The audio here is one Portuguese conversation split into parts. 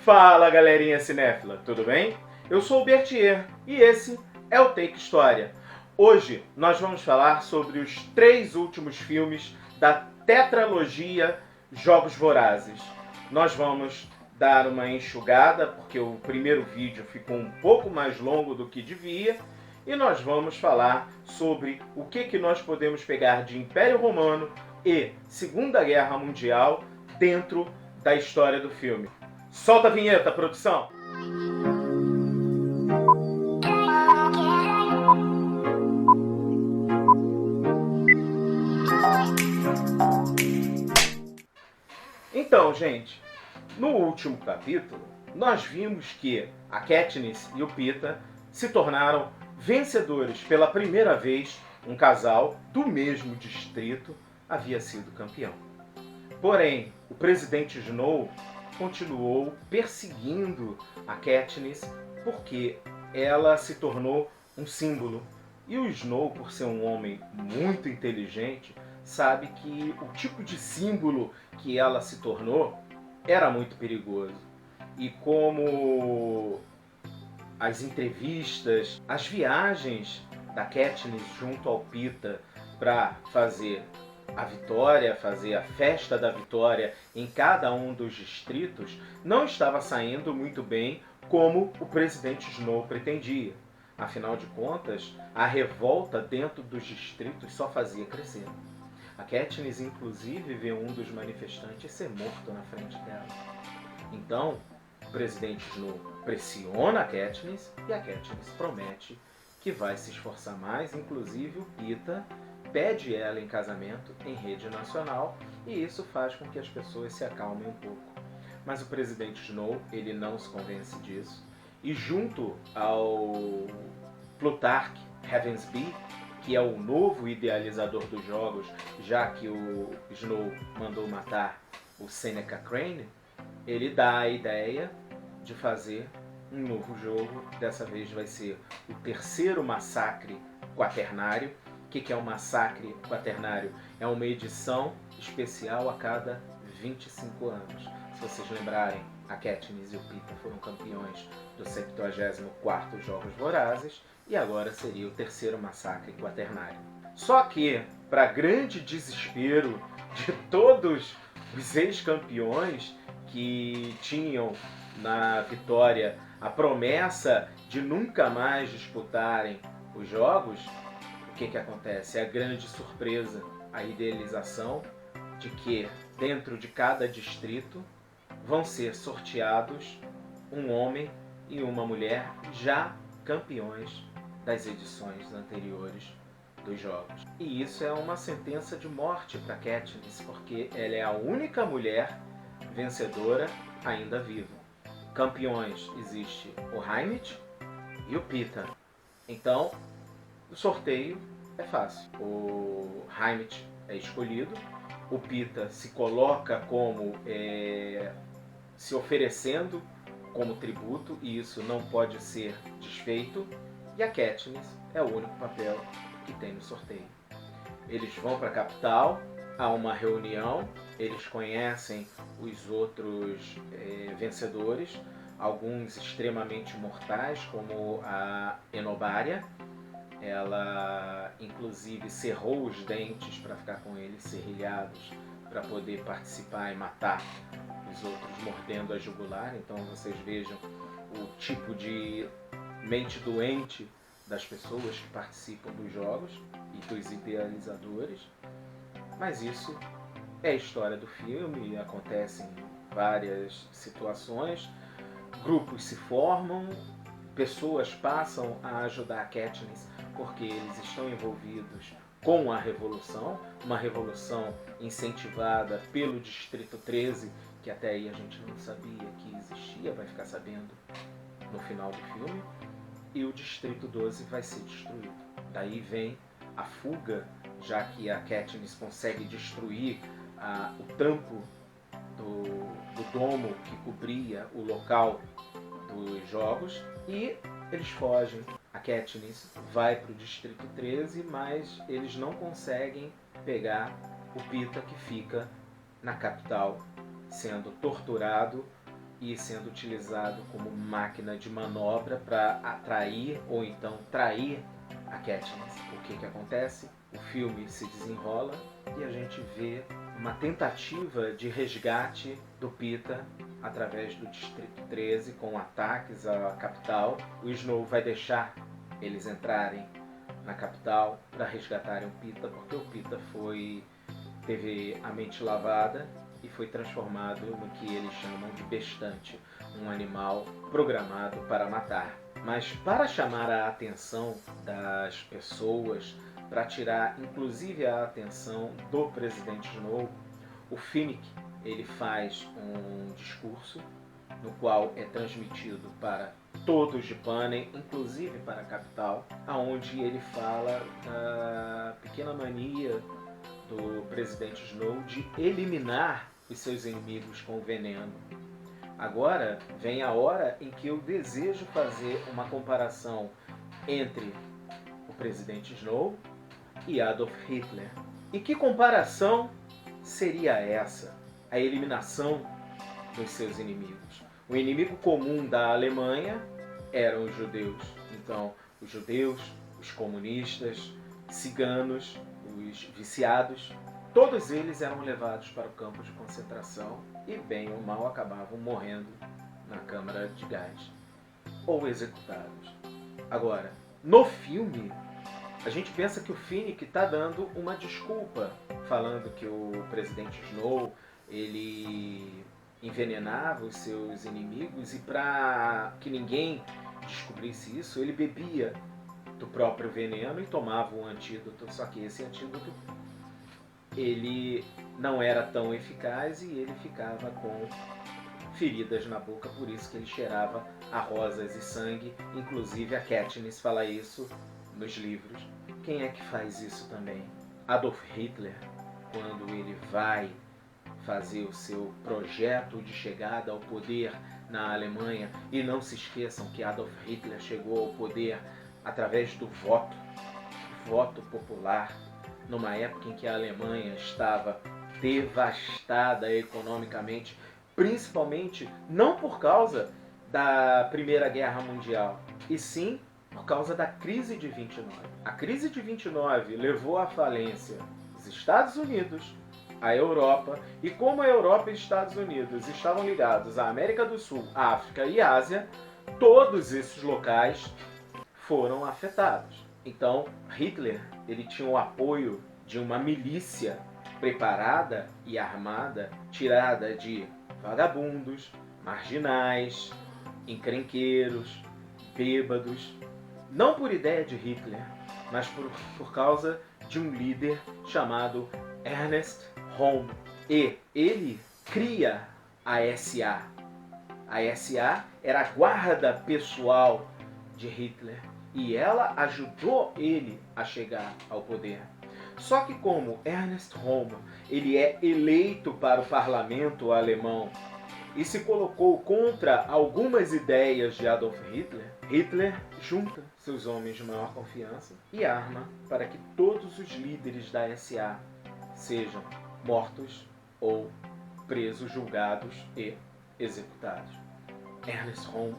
Fala, galerinha cinéfila, tudo bem? Eu sou o Bertier e esse é o Take História. Hoje nós vamos falar sobre os 3 últimos filmes da tetralogia Jogos Vorazes. Nós vamos dar uma enxugada, porque o primeiro vídeo ficou um pouco mais longo do que devia, e nós vamos falar sobre o que nós podemos pegar de Império Romano e Segunda Guerra Mundial dentro da história do filme. Solta a vinheta, produção! Então, gente, no último capítulo, nós vimos que a Katniss e o Peeta se tornaram vencedores pela primeira vez. Um casal do mesmo distrito havia sido campeão. Porém, o presidente Snow continuou perseguindo a Katniss porque ela se tornou um símbolo. E o Snow, por ser um homem muito inteligente, sabe que o tipo de símbolo que ela se tornou era muito perigoso. E como as entrevistas, as viagens da Katniss junto ao Peeta para fazer a vitória, fazer a festa da vitória em cada um dos distritos, não estava saindo muito bem como o presidente Snow pretendia. Afinal de contas, a revolta dentro dos distritos só fazia crescer. A Katniss, inclusive, vê um dos manifestantes ser morto na frente dela. Então, o presidente Snow pressiona a Katniss e a Katniss promete que vai se esforçar mais. Inclusive, o Peeta pede ela em casamento em rede nacional, e isso faz com que as pessoas se acalmem um pouco. Mas o presidente Snow, ele não se convence disso, e junto ao Plutarch Heavensbee, que é o novo idealizador dos jogos, já que o Snow mandou matar o Seneca Crane, ele dá a ideia de fazer um novo jogo. Dessa vez vai ser o terceiro massacre quaternário. O que é um massacre quaternário? É uma edição especial a cada 25 anos. Se vocês lembrarem, a Katniss e o Peeta foram campeões do 74º Jogos Vorazes, e agora seria o terceiro massacre quaternário. Só que, para grande desespero de todos os ex-campeões que tinham na vitória a promessa de nunca mais disputarem os jogos, o que acontece? É a grande surpresa, a idealização de que dentro de cada distrito vão ser sorteados um homem e uma mulher já campeões das edições anteriores dos jogos. E isso é uma sentença de morte para Katniss, porque ela é a única mulher vencedora ainda viva. Campeões existe o Haymitch e o Peeta. Então, o sorteio é fácil. O Haymitch é escolhido, o Peeta se coloca como se oferecendo como tributo, e isso não pode ser desfeito, e a Katniss é o único papel que tem no sorteio. Eles vão para a capital, há uma reunião, eles conhecem os outros vencedores, alguns extremamente mortais, como a Enobaria. Ela, inclusive, cerrou os dentes para ficar com eles serrilhados, para poder participar e matar os outros mordendo a jugular. Então vocês vejam o tipo de mente doente das pessoas que participam dos jogos e dos idealizadores. Mas isso é a história do filme, acontecem várias situações, grupos se formam, pessoas passam a ajudar a Katniss porque eles estão envolvidos com a revolução, uma revolução incentivada pelo Distrito 13, que até aí a gente não sabia que existia, vai ficar sabendo no final do filme, e o Distrito 12 vai ser destruído. Daí vem a fuga, já que a Katniss consegue destruir o tampo do domo que cobria o local dos jogos, e eles fogem. A Katniss vai para o Distrito 13, mas eles não conseguem pegar o Peeta, que fica na capital, sendo torturado e sendo utilizado como máquina de manobra para atrair ou então trair a Katniss. O que acontece? O filme se desenrola e a gente vê uma tentativa de resgate do Peeta através do Distrito 13 com ataques à capital. O Snow vai deixar eles entrarem na capital para resgatarem o Peeta, porque o Peeta teve a mente lavada e foi transformado no que eles chamam de bestante, um animal programado para matar. Mas para chamar a atenção das pessoas, para tirar inclusive a atenção do presidente Snow, o Finnick ele faz um discurso no qual é transmitido para todos de Panem, inclusive para a capital, aonde ele fala da pequena mania do presidente Snow de eliminar os seus inimigos com veneno. Agora vem a hora em que eu desejo fazer uma comparação entre o presidente Snow e Adolf Hitler. E que comparação seria essa? A eliminação dos seus inimigos. O inimigo comum da Alemanha eram os judeus. Então, os judeus, os comunistas, ciganos, os viciados, todos eles eram levados para o campo de concentração e, bem ou mal, acabavam morrendo na câmara de gás ou executados. Agora, no filme, a gente pensa que o Finnick está dando uma desculpa, falando que o presidente Snow ele envenenava os seus inimigos e para que ninguém descobrisse isso, ele bebia do próprio veneno e tomava um antídoto, só que esse antídoto ele não era tão eficaz e ele ficava com feridas na boca, por isso que ele cheirava a rosas e sangue, inclusive a Katniss fala isso nos livros. Quem é que faz isso também? Adolf Hitler, quando ele vai fazer o seu projeto de chegada ao poder na Alemanha, e não se esqueçam que Adolf Hitler chegou ao poder através do voto popular, numa época em que a Alemanha estava devastada economicamente, principalmente não por causa da Primeira Guerra Mundial, e sim por causa da crise de 29. A crise de 29 levou à falência os Estados Unidos, a Europa, e como a Europa e os Estados Unidos estavam ligados à América do Sul, África e Ásia, todos esses locais foram afetados. Então, Hitler ele tinha o apoio de uma milícia preparada e armada, tirada de vagabundos, marginais, encrenqueiros, bêbados, não por ideia de Hitler, mas por causa de um líder chamado Ernest Röhm. E ele cria a SA. A SA era a guarda pessoal de Hitler e ela ajudou ele a chegar ao poder. Só que como Ernest Röhm ele é eleito para o parlamento alemão e se colocou contra algumas ideias de Adolf Hitler, Hitler junta seus homens de maior confiança e arma para que todos os líderes da SA sejam mortos ou presos, julgados e executados. Ernest Röhm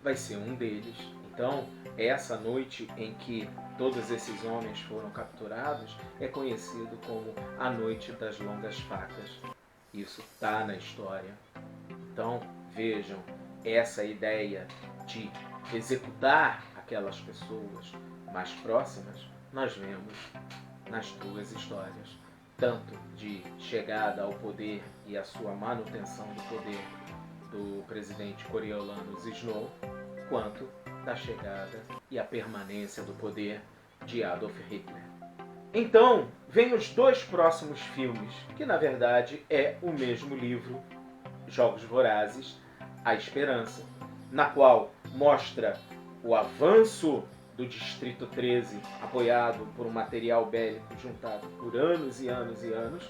vai ser um deles. Então, essa noite em que todos esses homens foram capturados é conhecido como a Noite das Longas Facas. Isso está na história. Então, vejam, essa ideia de executar aquelas pessoas mais próximas, nós vemos nas duas histórias, tanto de chegada ao poder e a sua manutenção do poder do presidente Coriolanus Snow, quanto da chegada e a permanência do poder de Adolf Hitler. Então, vem os dois próximos filmes, que na verdade é o mesmo livro, Jogos Vorazes, A Esperança, na qual mostra o avanço do Distrito 13, apoiado por um material bélico juntado por anos e anos e anos,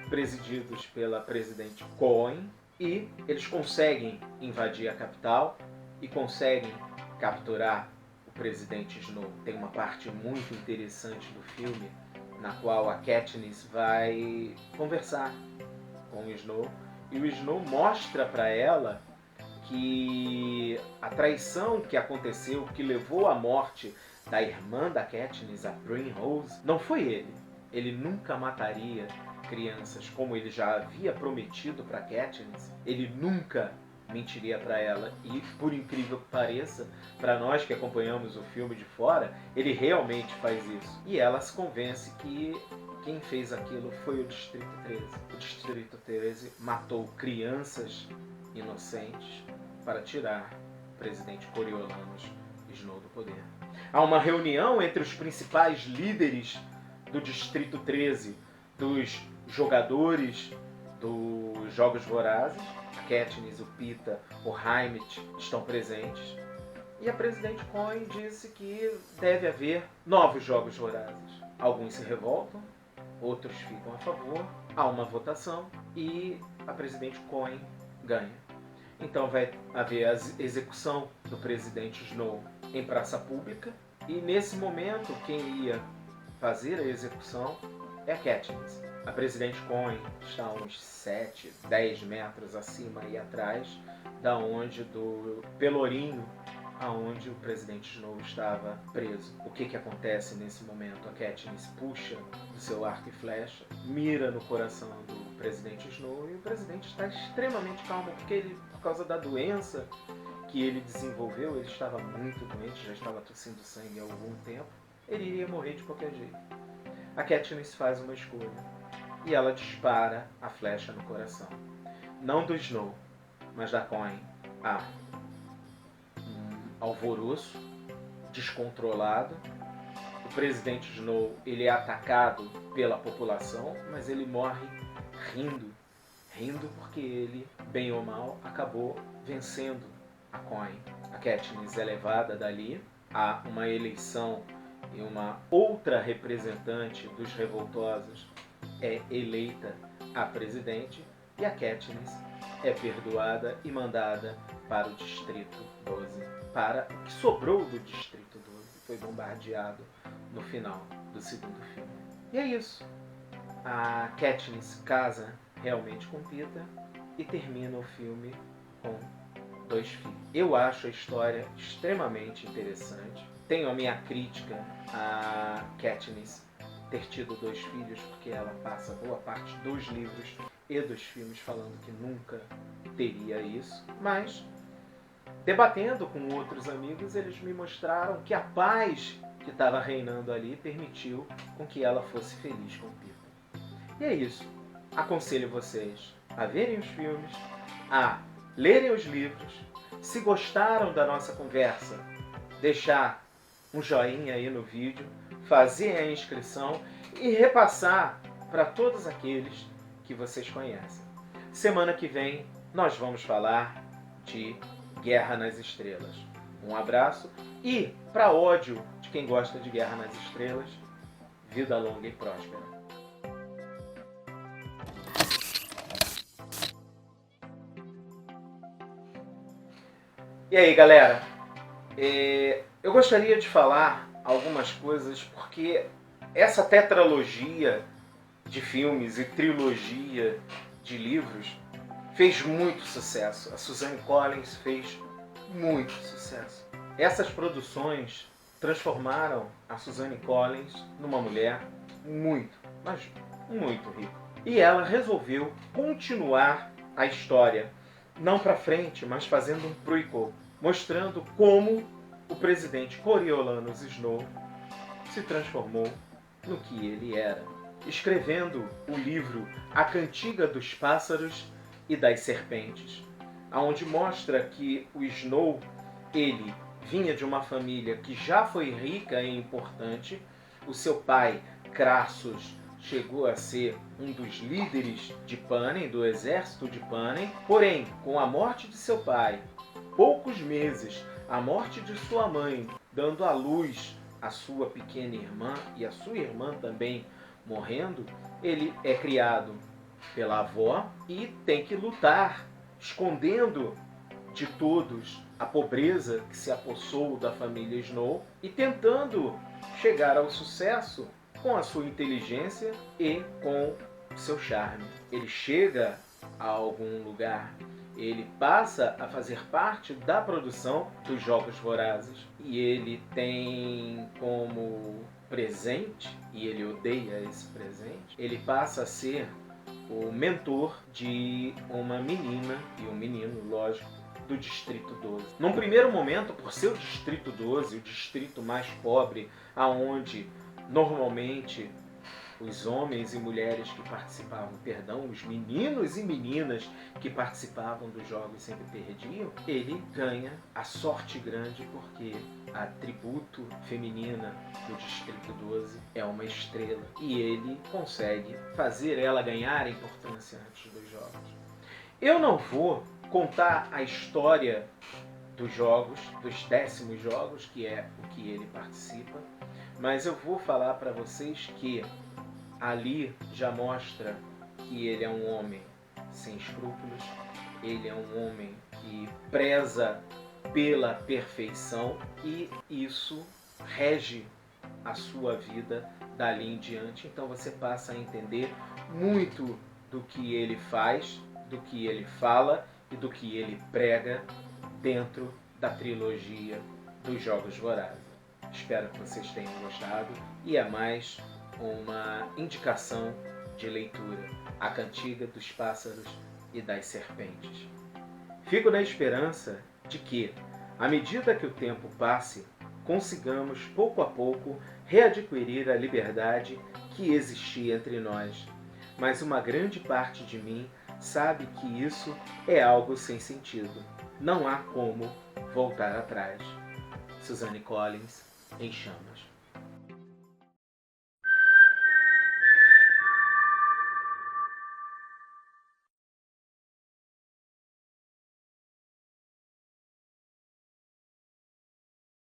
presididos pela presidente Cohen, e eles conseguem invadir a capital e conseguem capturar o presidente Snow. Tem uma parte muito interessante do filme na qual a Katniss vai conversar com o Snow e o Snow mostra para ela que a traição que aconteceu, que levou à morte da irmã da Katniss, a Primrose, não foi ele. Ele nunca mataria crianças, como ele já havia prometido para Katniss. Ele nunca mentiria para ela. E, por incrível que pareça, para nós que acompanhamos o filme de fora, ele realmente faz isso. E ela se convence que quem fez aquilo foi o Distrito 13. O Distrito 13 matou crianças inocentes para tirar o presidente Coriolanus Snow do poder. Há uma reunião entre os principais líderes do Distrito 13, dos jogadores dos Jogos Vorazes. A Katniss, o Peeta, o Haymitch estão presentes. E a presidente Coin disse que deve haver novos Jogos Vorazes. Alguns se revoltam, outros ficam a favor. Há uma votação e a presidente Coin ganha. Então vai haver a execução do presidente Snow em praça pública. E nesse momento, quem ia fazer a execução é a Katniss. A presidente Coin está a uns 7, 10 metros acima e atrás do pelourinho aonde o presidente Snow estava preso. O que acontece nesse momento? A Katniss puxa o seu arco e flecha, mira no coração do presidente Snow e o presidente está extremamente calmo porque ele, por causa da doença que ele desenvolveu, ele estava muito doente, já estava tossindo sangue há algum tempo, ele iria morrer de qualquer jeito. A Katniss faz uma escolha e ela dispara a flecha no coração. Não do Snow, mas da Coin. Há um alvoroço descontrolado. O presidente Snow ele é atacado pela população, mas ele morre rindo porque ele, bem ou mal, acabou vencendo a Coin. A Katniss é levada dali, há uma eleição e uma outra representante dos revoltosos é eleita a presidente e a Katniss é perdoada e mandada para o Distrito 12. Para o que sobrou do Distrito 12 foi bombardeado no final do segundo filme. E é isso. A Katniss casa realmente com Peeta e termina o filme com 2 filhos. Eu acho a história extremamente interessante. Tenho a minha crítica a Katniss ter tido 2 filhos, porque ela passa boa parte dos livros e dos filmes falando que nunca teria isso. Mas, debatendo com outros amigos, eles me mostraram que a paz que estava reinando ali permitiu com que ela fosse feliz com o Peeta. E é isso. Aconselho vocês a verem os filmes, a lerem os livros. Se gostaram da nossa conversa, deixar um joinha aí no vídeo, fazer a inscrição e repassar para todos aqueles que vocês conhecem. Semana que vem nós vamos falar de Guerra nas Estrelas. Um abraço e, para ódio de quem gosta de Guerra nas Estrelas, vida longa e próspera. E aí, galera? Eu gostaria de falar algumas coisas porque essa tetralogia de filmes e trilogia de livros fez muito sucesso. A Suzanne Collins fez muito sucesso. Essas produções transformaram a Suzanne Collins numa mulher muito, mas muito rica. E ela resolveu continuar a história, não para frente, mas fazendo um prequel, mostrando como o presidente Coriolanus Snow se transformou no que ele era, escrevendo o livro A Cantiga dos Pássaros e das Serpentes, onde mostra que o Snow ele vinha de uma família que já foi rica e importante. O seu pai, Crassus, chegou a ser um dos líderes de Panem, do exército de Panem. Porém, com a morte de seu pai, poucos meses, a morte de sua mãe, dando à luz a sua pequena irmã e a sua irmã também morrendo, ele é criado pela avó e tem que lutar, escondendo de todos a pobreza que se apossou da família Snow e tentando chegar ao sucesso com a sua inteligência e com seu charme. Ele chega a algum lugar ele passa a fazer parte da produção dos Jogos Vorazes. E ele tem como presente, e ele odeia esse presente, ele passa a ser o mentor de uma menina e um menino, lógico, do Distrito 12. Num primeiro momento, por ser o Distrito 12, o distrito mais pobre, aonde normalmente os homens e mulheres que participavam, os meninos e meninas que participavam dos jogos sempre perdiam, ele ganha a sorte grande porque a tributo feminina do Distrito 12 é uma estrela e ele consegue fazer ela ganhar importância antes dos jogos. Eu não vou contar a história dos jogos, dos 10º jogos, que é o que ele participa, mas eu vou falar para vocês que ali já mostra que ele é um homem sem escrúpulos, ele é um homem que preza pela perfeição e isso rege a sua vida dali em diante. Então você passa a entender muito do que ele faz, do que ele fala e do que ele prega dentro da trilogia dos Jogos Vorazes. Espero que vocês tenham gostado e é mais uma indicação de leitura, A Cantiga dos Pássaros e das Serpentes. Fico na esperança de que, à medida que o tempo passe, consigamos pouco a pouco readquirir a liberdade que existia entre nós. Mas uma grande parte de mim sabe que isso é algo sem sentido. Não há como voltar atrás. Suzanne Collins, Em Chamas.